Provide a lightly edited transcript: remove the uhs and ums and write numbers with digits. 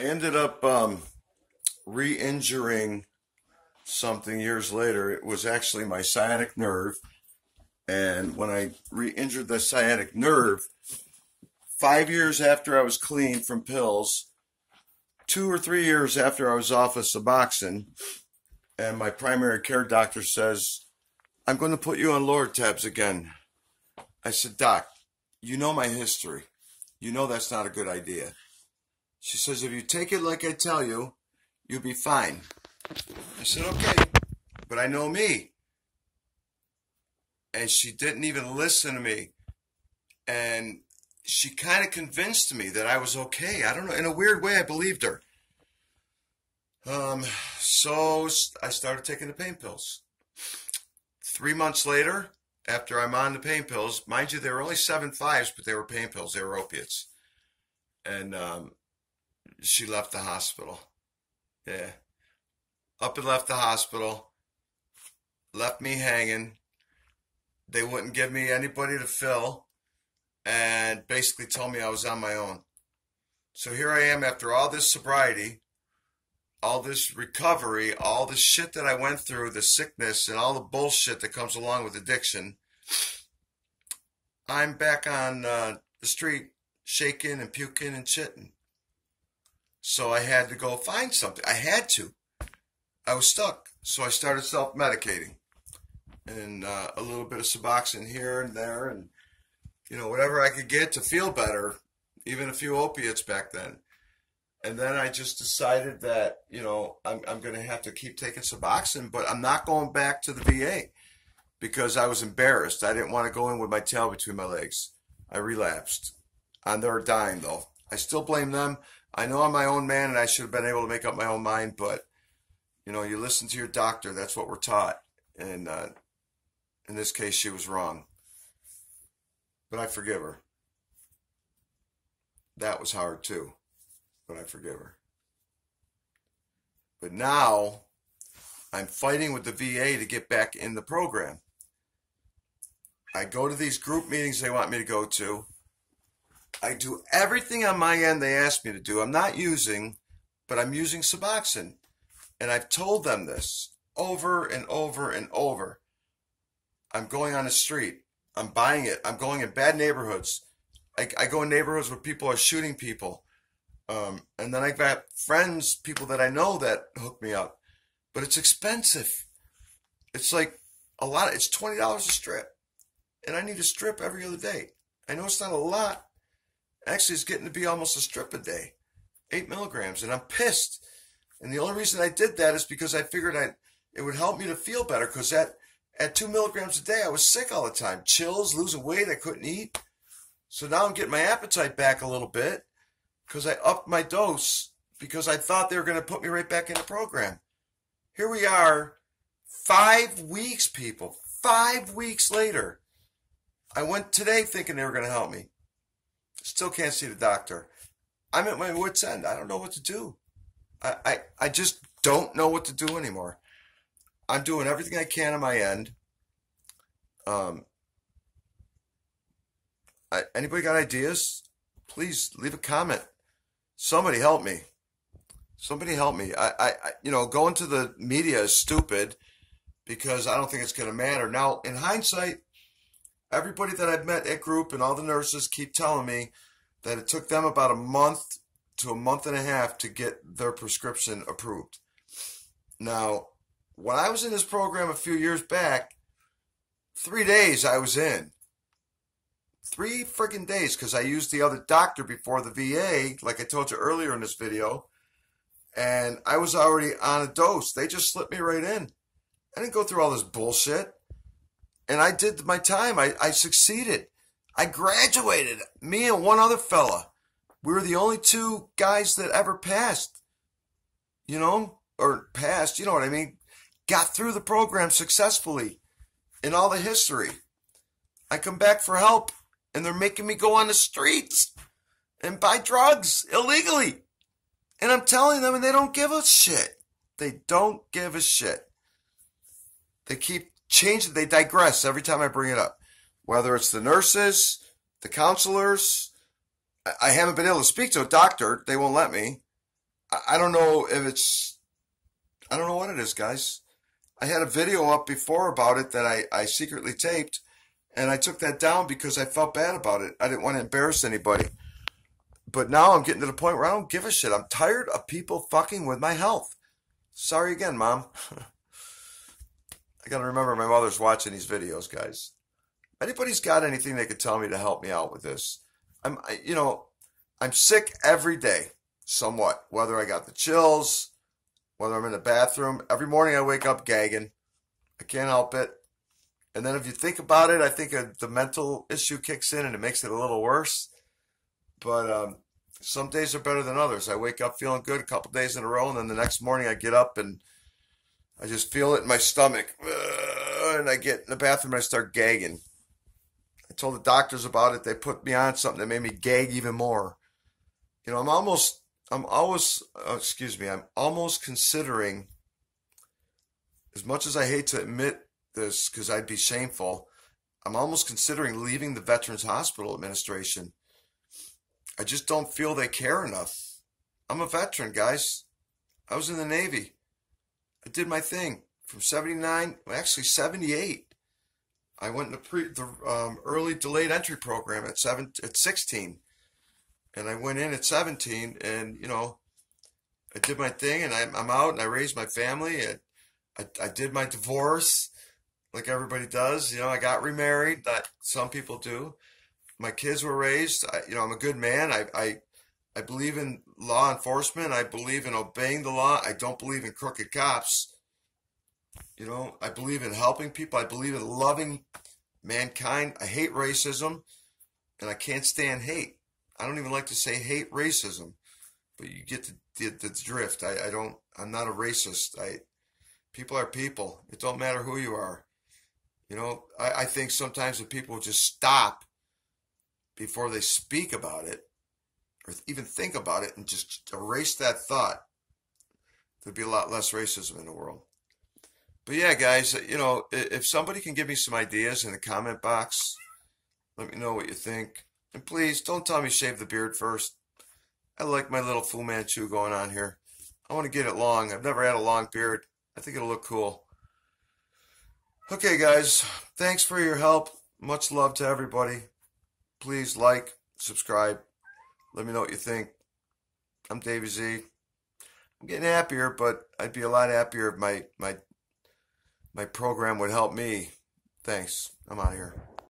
I ended up re-injuring something years later. It was actually my sciatic nerve. And when I re-injured the sciatic nerve, 5 years after I was clean from pills, 2 or 3 years after I was off of Suboxone, and my primary care doctor says, I'm going to put you on Lortabs again. I said, Doc, you know my history. You know that's not a good idea. She says, if you take it like I tell you, you'll be fine. I said, okay, but I know me. And she didn't even listen to me. And she kind of convinced me that I was okay. I don't know. In a weird way, I believed her. So I started taking the pain pills. 3 months later, after I'm on the pain pills, mind you, they were only 7.5s, but they were pain pills. They were opiates. And she left the hospital. Yeah. Up and left the hospital. Left me hanging. They wouldn't give me anybody to fill. And basically told me I was on my own. So here I am after all this sobriety, all this recovery, all the shit that I went through, the sickness and all the bullshit that comes along with addiction. I'm back on the street shaking and puking and shitting. So I had to go find something. I had to. I was stuck. So I started self-medicating. And a little bit of Suboxone here and there and, you know, whatever I could get to feel better, even a few opiates back then. And then I just decided that, you know, I'm going to have to keep taking Suboxone, but I'm not going back to the VA because I was embarrassed. I didn't want to go in with my tail between my legs. I relapsed. And they're dying, though. I still blame them. I know I'm my own man and I should have been able to make up my own mind, but, you know, you listen to your doctor. That's what we're taught. And in this case, she was wrong. But I forgive her. That was hard, too. But I forgive her. But now, I'm fighting with the VA to get back in the program. I go to these group meetings they want me to go to. I do everything on my end they ask me to do. I'm not using, but I'm using Suboxone. And I've told them this over and over and over. I'm going on the street. I'm buying it. I'm going in bad neighborhoods. I go in neighborhoods where people are shooting people. And then I've got friends, people that I know that hook me up. But it's expensive. It's like a lot. It's $20 a strip. And I need a strip every other day. I know it's not a lot. Actually, it's getting to be almost a strip a day. 8 milligrams. And I'm pissed. And the only reason I did that is because I figured it would help me to feel better. Because at 2 milligrams a day, I was sick all the time. Chills, losing weight, I couldn't eat. So now I'm getting my appetite back a little bit because I upped my dose because I thought they were going to put me right back in the program. Here we are, 5 weeks, people. 5 weeks later. I went today thinking they were going to help me. Still can't see the doctor. I'm at my wit's end. I don't know what to do. I just don't know what to do anymore. I'm doing everything I can on my end. Anybody got ideas? Please leave a comment. Somebody help me. Somebody help me. Going to the media is stupid because I don't think it's going to matter. Now, in hindsight, everybody that I've met at group and all the nurses keep telling me that it took them about a month to a month and a half to get their prescription approved. Now, when I was in this program a few years back, 3 days I was in. 3 freaking days because I used the other doctor before the VA, like I told you earlier in this video, and I was already on a dose. They just slipped me right in. I didn't go through all this bullshit. And I did my time. I succeeded. I graduated. Me and one other fella. We were the only 2 guys that ever passed. You know? Or passed, you know what I mean? Got through the program successfully in all the history. I come back for help, and they're making me go on the streets and buy drugs illegally. And I'm telling them, and they don't give a shit. They don't give a shit. They keep changing. They digress every time I bring it up. Whether it's the nurses, the counselors. I haven't been able to speak to a doctor. They won't let me. I don't know if it's, I don't know what it is, guys. I had a video up before about it that I secretly taped, and I took that down because I felt bad about it. I didn't want to embarrass anybody. But now I'm getting to the point where I don't give a shit. I'm tired of people fucking with my health. Sorry again, Mom. I gotta remember my mother's watching these videos, guys. Anybody's got anything they could tell me to help me out with this? I'm sick every day, somewhat. Whether I got the chills, whether I'm in the bathroom. Every morning I wake up gagging. I can't help it. And then if you think about it, I think the mental issue kicks in and it makes it a little worse. But some days are better than others. I wake up feeling good a couple days in a row, and then the next morning I get up and I just feel it in my stomach. And I get in the bathroom and I start gagging. I told the doctors about it. They put me on something that made me gag even more. You know, I'm almost considering, as much as I hate to admit this because I'd be shameful, I'm almost considering leaving the Veterans Hospital Administration. I just don't feel they care enough. I'm a veteran, guys. I was in the Navy. I did my thing from 79, well, actually 78. I went in the early delayed entry program at 16. And I went in at 17, and, you know, I did my thing, and I'm out, and I raised my family, and I did my divorce, like everybody does. You know, I got remarried, that some people do. My kids were raised. I'm a good man. I believe in law enforcement. I believe in obeying the law. I don't believe in crooked cops. You know, I believe in helping people. I believe in loving mankind. I hate racism, and I can't stand hate. I don't even like to say hate racism, but you get the drift. I'm not a racist. People are people. It don't matter who you are. You know, I think sometimes if people just stop before they speak about it, or even think about it, and just erase that thought, there'd be a lot less racism in the world. But yeah, guys, you know, if somebody can give me some ideas in the comment box, let me know what you think. And please, don't tell me shave the beard first. I like my little Fu Manchu going on here. I want to get it long. I've never had a long beard. I think it'll look cool. Okay, guys, thanks for your help. Much love to everybody. Please like, subscribe. Let me know what you think. I'm Davey Z. I'm getting happier, but I'd be a lot happier if my program would help me. Thanks. I'm out of here.